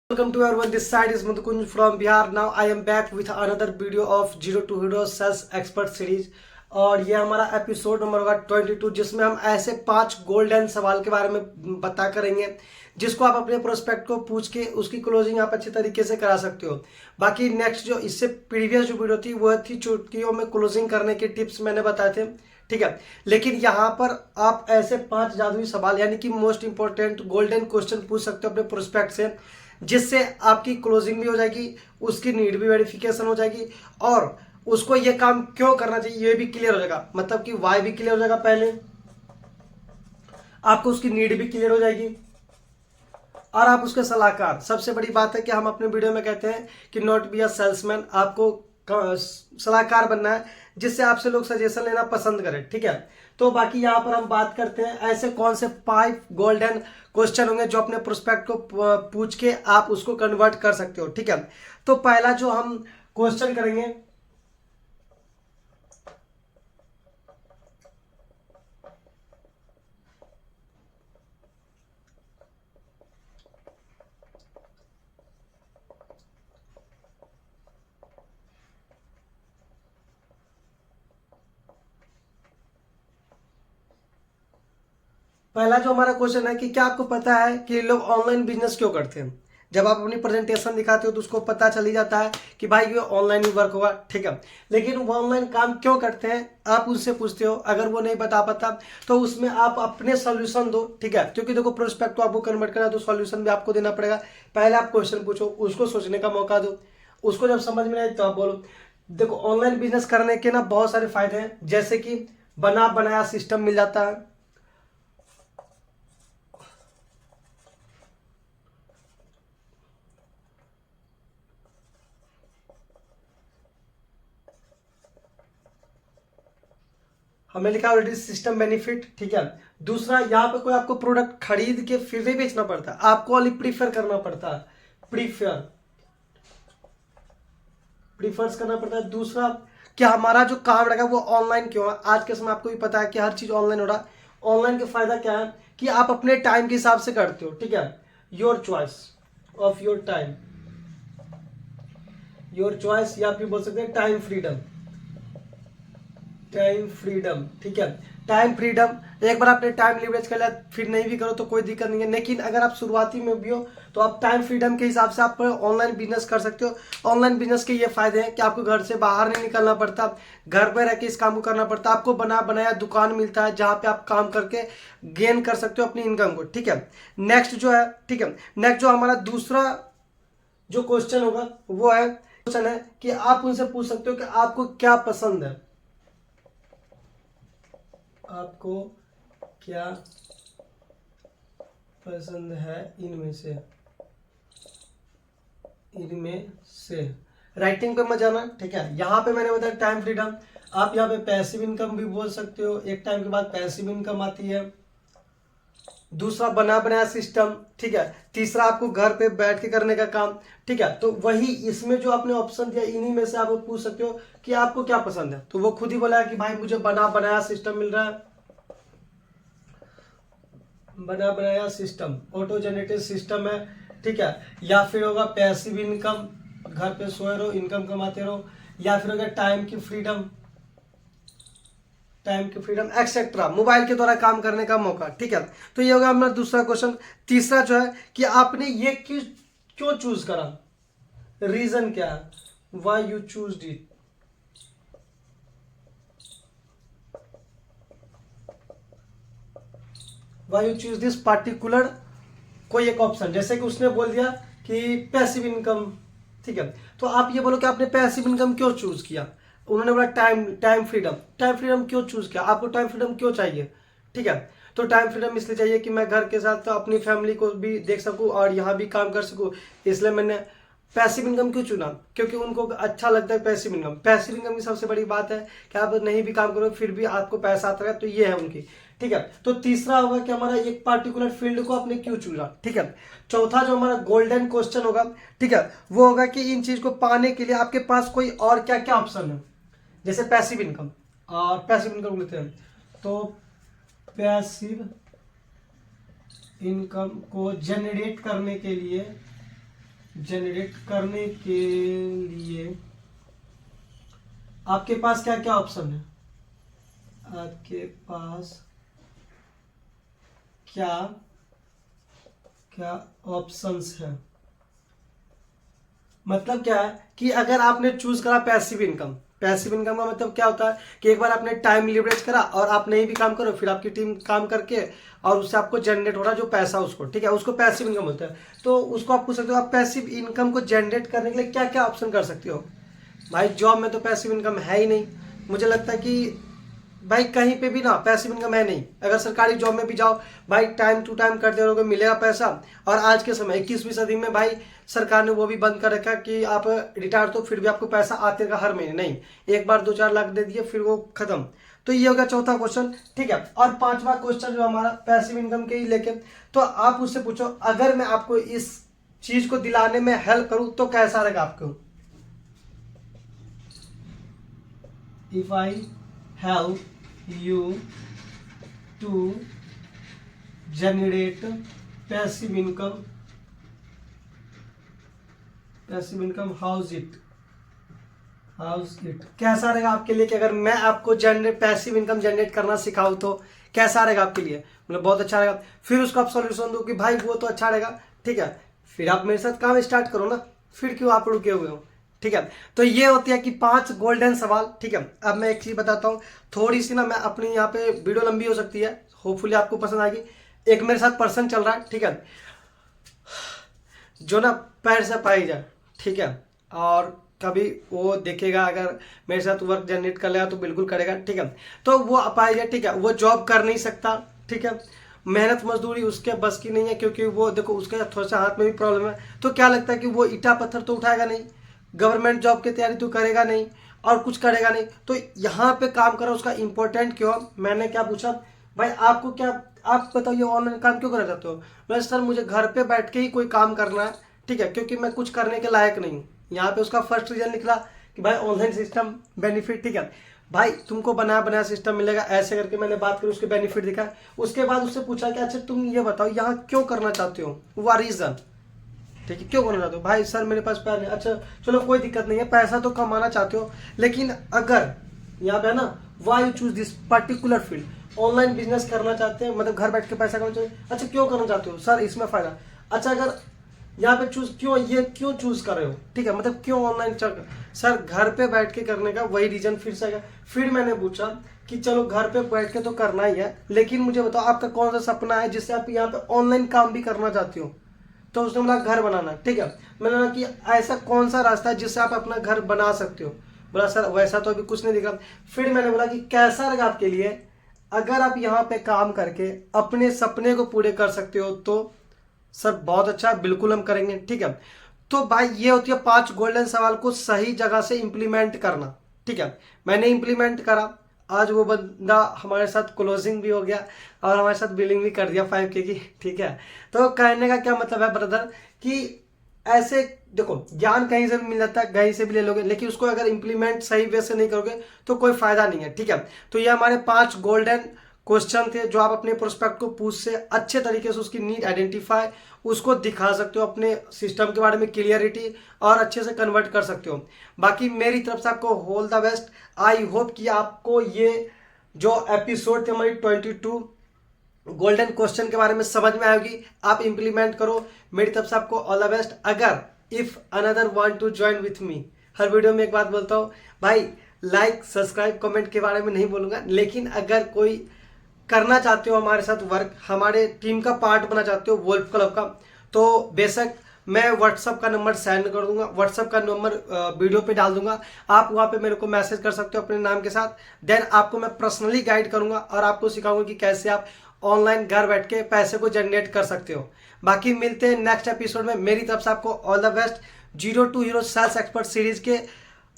Welcome to everyone. This side is Mudhukunj from Bihar. Now I am back with another video of Zero to Hero Sales Expert Series. और ये हमारा episode number होगा 22, जिसमें हम ऐसे 5 golden सवाल के बारे में बता करेंगे जिसको आप अपने प्रोस्पेक्ट को पूछ के उसकी क्लोजिंग आप अच्छे तरीके से करा सकते हो। बाकी नेक्स्ट जो इससे प्रीवियस जो वीडियो थी वह थी चुटकियों में क्लोजिंग करने के टिप्स मैंने बताए थे, ठीक है। लेकिन यहाँ पर आप ऐसे 5 जादुई सवाल यानी कि मोस्ट इंपॉर्टेंट गोल्डन क्वेश्चन पूछ सकते हो अपने प्रोस्पेक्ट से, जिससे आपकी क्लोजिंग भी हो जाएगी, उसकी नीड भी वेरिफिकेशन हो जाएगी और उसको ये काम क्यों करना चाहिए ये भी क्लियर हो जाएगा। मतलब कि वाई भी क्लियर हो जाएगा, पहले आपको उसकी नीड भी क्लियर हो जाएगी और आप उसके सलाहकार। सबसे बड़ी बात है कि हम अपने वीडियो में कहते हैं कि नॉट बी अ सेल्समैन, आपको सलाहकार बनना है जिससे आपसे लोग सजेशन लेना पसंद करें, ठीक है। तो बाकी यहाँ पर हम बात करते हैं ऐसे कौन से 5 गोल्डन क्वेश्चन होंगे जो अपने प्रोस्पेक्ट को पूछ के आप उसको कन्वर्ट कर सकते हो, ठीक है। तो पहला जो हम क्वेश्चन करेंगे, पहला जो हमारा क्वेश्चन है कि क्या आपको पता है कि लोग ऑनलाइन बिजनेस क्यों करते हैं। जब आप अपनी प्रेजेंटेशन दिखाते हो तो उसको पता चल ही जाता है कि भाई ये ऑनलाइन ही वर्क होगा, ठीक है। लेकिन वो ऑनलाइन काम क्यों करते हैं आप उनसे पूछते हो, अगर वो नहीं बता पाता तो उसमें आप अपने सॉल्यूशन दो, ठीक है। क्योंकि देखो प्रोस्पेक्ट को आपको कन्वर्ट करना है तो सॉल्यूशन भी आपको देना पड़ेगा। पहले आप क्वेश्चन पूछो, उसको सोचने का मौका दो, उसको जब समझ में आए तो आप बोलो। देखो ऑनलाइन बिजनेस करने के ना बहुत सारे फायदे हैं, जैसे कि बना बनाया सिस्टम मिल जाता है, हमें लिखा ऑलरेडी सिस्टम बेनिफिट, ठीक है। दूसरा, यहाँ पे कोई आपको प्रोडक्ट खरीद के फिर नहीं बेचना पड़ता, आपको ओनली प्रीफर करना पड़ता है, प्रीफर्स करना पड़ता है। दूसरा कि हमारा जो काम रहेगा वो ऑनलाइन क्यों है। आज के समय आपको भी पता है कि हर चीज ऑनलाइन हो रहा है। ऑनलाइन का फायदा क्या है कि आप अपने टाइम के हिसाब से करते हो, ठीक है। Your choice of your time, your choice या फिर बोल सकते हैं टाइम फ्रीडम, टाइम फ्रीडम, ठीक है। टाइम फ्रीडम, एक बार आपने टाइम लिवरेज कर लिया फिर नहीं भी करो तो कोई दिक्कत नहीं है। लेकिन अगर आप शुरुआती में भी हो तो आप टाइम फ्रीडम के हिसाब से आप ऑनलाइन बिजनेस कर सकते हो। ऑनलाइन बिजनेस के ये फायदे हैं कि आपको घर से बाहर नहीं निकलना पड़ता, घर पर रह के इस काम को करना पड़ता। आपको बना बनाया दुकान मिलता है जहाँ पे आप काम करके गेन कर सकते हो अपनी इनकम को, ठीक है। नेक्स्ट जो है, ठीक है, नेक्स्ट जो हमारा दूसरा जो क्वेश्चन होगा वो है, क्वेश्चन है कि आप उनसे पूछ सकते हो कि आपको क्या पसंद है, आपको क्या पसंद है इनमें से, इनमें से। राइटिंग पे मत जाना, ठीक है। यहाँ पे मैंने बताया टाइम फ्रीडम, आप यहाँ पे पैसिव इनकम भी बोल सकते हो, एक टाइम के बाद पैसिव इनकम आती है। दूसरा बना बनाया सिस्टम, ठीक है। तीसरा आपको घर पे बैठ के करने का काम, ठीक है। तो वही इसमें जो आपने ऑप्शन दिया इन्हीं में से आप पूछ सकते हो कि आपको क्या पसंद है। तो वो खुद ही बोला है कि भाई मुझे बना बनाया सिस्टम मिल रहा है, बना बनाया सिस्टम, ऑटो जनरेटेड सिस्टम है, ठीक है। या फिर होगा पैसिव इनकम, घर पे सोए रहो इनकम कमाते रहो, या फिर होगा टाइम की फ्रीडम, टाइम की फ्रीडम एक्सेट्रा, मोबाइल के द्वारा काम करने का मौका, ठीक है। तो ये होगा हमारा दूसरा क्वेश्चन। तीसरा जो है कि आपने ये क्यों चूज करा, रीजन क्या है, why you choose it, why you choose this particular कोई एक ऑप्शन। जैसे कि उसने बोल दिया कि पैसिव इनकम, ठीक है। तो आप ये बोलो कि आपने पैसिव इनकम क्यों चूज किया। उन्होंने बोला टाइम फ्रीडम, टाइम फ्रीडम क्यों चूज किया, आपको टाइम फ्रीडम क्यों चाहिए, ठीक है। तो टाइम फ्रीडम इसलिए चाहिए कि मैं घर के साथ अपनी फैमिली को भी देख सकूं और यहाँ भी काम कर सकूं, इसलिए मैंने पैसिव इनकम क्यों चुना, क्योंकि उनको अच्छा लगता है पैसिव इनकम। पैसिव इनकम की सबसे बड़ी बात है कि आप नहीं भी काम करो फिर भी आपको पैसा आता है, तो ये है उनकी, ठीक है। तो तीसरा होगा कि हमारा एक पार्टिकुलर फील्ड को आपने क्यों चुना, ठीक है। चौथा जो हमारा गोल्डन क्वेश्चन होगा, ठीक है, वो होगा कि इन चीज को पाने के लिए आपके पास कोई और क्या क्या ऑप्शन है। जैसे पैसिव इनकम, और पैसिव इनकम लेते हैं तो पैसिव इनकम को जनरेट करने के लिए जनरेट करने के लिए आपके पास क्या क्या ऑप्शन है? आपके पास क्या क्या ऑप्शंस है? मतलब क्या है कि अगर आपने चूज करा पैसिव इनकम, पैसिव इनकम का मतलब क्या होता है कि एक बार आपने टाइम लिवरेज करा और आप नहीं भी काम करो, फिर आपकी टीम काम करके और उससे आपको जनरेट हो रहा जो पैसा उसको, ठीक है, उसको पैसिव इनकम होता है। तो उसको आप पूछ सकते हो आप पैसिव इनकम को जनरेट करने के लिए क्या क्या ऑप्शन कर सकते हो। भाई जॉब में तो पैसिव इनकम है ही नहीं, मुझे लगता है कि भाई कहीं पे भी ना पैसिव इनकम है नहीं। अगर सरकारी जॉब में भी जाओ भाई टाइम टू टाइम करते रहोगे मिलेगा पैसा। और आज के समय 21वीं सदी में भाई सरकार ने वो भी बंद कर रखा कि आप रिटायर तो फिर भी आपको पैसा आते रहेगा हर महीने, नहीं, एक बार 2-4 लाख दे दिए फिर वो खत्म। तो ये हो गया चौथा क्वेश्चन, ठीक है। और पांचवा क्वेश्चन जो हमारा पैसिव इनकम के ही लेके, तो आप उससे पूछो अगर मैं आपको इस चीज को दिलाने में हेल्प करूं तो कैसा रहेगा आपको। If I help you to generate passive income, how's it कैसा रहेगा आपके लिए कि अगर मैं आपको पैसिव इनकम जनरेट करना सिखाऊं तो कैसा रहेगा आपके लिए? मतलब बहुत अच्छा रहेगा। फिर उसको आप सॉल्यूशन दो कि भाई वो तो अच्छा रहेगा, ठीक है, फिर आप मेरे साथ काम स्टार्ट करो ना, फिर क्यों आप रुके हुए हो, ठीक है। तो ये होती है कि 5 गोल्डन सवाल, ठीक है। अब मैं एक चीज बताता हूँ, थोड़ी सी ना मैं अपनी यहाँ पे वीडियो लंबी हो सकती है, होपफुली आपको पसंद आएगी। एक मेरे साथ पर्सन चल रहा है, ठीक है, जो ना पैर से पाई जाए, ठीक है, और कभी वो देखेगा अगर मेरे साथ वर्क जनरेट कर लेगा तो बिल्कुल करेगा, ठीक है। तो वो अपाई जाए, ठीक है, वो जॉब कर नहीं सकता, ठीक है, मेहनत मजदूरी उसके बस की नहीं है क्योंकि वो देखो उसके थोड़ा सा हाथ में भी प्रॉब्लम है। तो क्या लगता है कि वो ईटा पत्थर तो उठाएगा नहीं, गवर्नमेंट जॉब की तैयारी तो करेगा नहीं और कुछ करेगा नहीं। तो यहाँ पे काम करो उसका इंपॉर्टेंट क्यों? मैंने क्या पूछा भाई आपको क्या, आप बताइए ऑनलाइन काम क्यों करना चाहते हो? मैं सर मुझे घर पे बैठ के ही कोई काम करना है, ठीक है, क्योंकि मैं कुछ करने के लायक नहीं हूँ। यहाँ पे उसका फर्स्ट रीजन निकला कि भाई ऑनलाइन सिस्टम बेनिफिट, ठीक है, भाई तुमको बनाया बनाया सिस्टम मिलेगा, ऐसे करके मैंने बात करी, उसके बेनिफिट दिखा। उसके बाद उससे पूछा कि अच्छा तुम ये बताओ यहाँ क्यों करना चाहते हो, वो रीजन, ठीक है, क्यों करना चाहते हो? भाई सर मेरे पास पैसा नहीं। अच्छा चलो कोई दिक्कत नहीं है, पैसा तो कमाना चाहते हो, लेकिन अगर यहाँ पे है ना why you choose this particular field, online business करना चाहते हैं, मतलब घर बैठ के पैसा कमाना चाहते हैं। अच्छा क्यों करना चाहते हो सर? इसमें फायदा। अच्छा अगर यहाँ पे चूज क्यों, ये क्यों चूज कर रहे हो, ठीक है, मतलब क्यों ऑनलाइन सर घर पे बैठ के करने का वही रीजन फिर से आएगा। फिर मैंने पूछा कि चलो घर पे बैठ के तो करना ही है, लेकिन मुझे बताओ आपका कौन सा सपना है जिससे आप यहाँ पे ऑनलाइन काम भी करना चाहते हो? तो उसने बोला घर बनाना, ठीक है। मैंने बोला कि ऐसा कौन सा रास्ता है जिससे आप अपना घर बना सकते हो? बोला सर वैसा तो अभी कुछ नहीं दिख रहा। फिर मैंने बोला कि कैसा लगा आपके लिए अगर आप यहाँ पे काम करके अपने सपने को पूरे कर सकते हो? तो सर बहुत अच्छा, बिल्कुल हम करेंगे, ठीक है। तो भाई ये होती है 5 गोल्डन सवाल को सही जगह से इंप्लीमेंट करना, ठीक है। मैंने इंप्लीमेंट करा, आज वो बंदा हमारे साथ क्लोजिंग भी हो गया और हमारे साथ बिलिंग भी कर दिया 5K की, ठीक है। तो कहने का क्या मतलब है ब्रदर कि ऐसे देखो ज्ञान कहीं से भी मिल जाता है, कहीं से भी ले लोगे, लेकिन उसको अगर इंप्लीमेंट सही वे से नहीं करोगे तो कोई फायदा नहीं है, ठीक है। तो ये हमारे 5 गोल्डन क्वेश्चन थे जो आप अपने प्रोस्पेक्ट को पूछ से अच्छे तरीके से उसकी नीड आइडेंटिफाई उसको दिखा सकते हो, अपने सिस्टम के बारे में क्लियरिटी और अच्छे से कन्वर्ट कर सकते हो। बाकी मेरी तरफ से आपको all the best. I hope कि आपको ये जो एपिसोड थे हमारी 22 गोल्डन क्वेश्चन के बारे में समझ में आएगी, आप इंप्लीमेंट करो। मेरी तरफ से आपको ऑल द बेस्ट। अगर if another want to join with me, हर वीडियो में एक बात बोलता हूँ भाई, लाइक सब्सक्राइब कमेंट के बारे में नहीं बोलूंगा, लेकिन अगर कोई करना चाहते हो हमारे साथ वर्क, हमारे टीम का पार्ट बनना चाहते हो वोल्फ क्लब का, तो बेशक मैं व्हाट्सअप का नंबर सेंड कर दूंगा, व्हाट्सअप का नंबर वीडियो पे डाल दूंगा, आप वहाँ पे मेरे को मैसेज कर सकते हो अपने नाम के साथ। देन आपको मैं पर्सनली गाइड करूंगा और आपको सिखाऊंगा कि कैसे आप ऑनलाइन घर बैठ के पैसे को जनरेट कर सकते हो। बाकी मिलते हैं नेक्स्ट एपिसोड में। मेरी तरफ से आपको all the best. 0 to Hero sales expert series के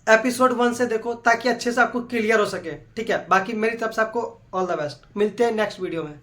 एपिसोड 1 से देखो ताकि अच्छे से आपको क्लियर हो सके, ठीक है। बाकी मेरी तरफ से आपको ऑल द बेस्ट। मिलते हैं नेक्स्ट वीडियो में।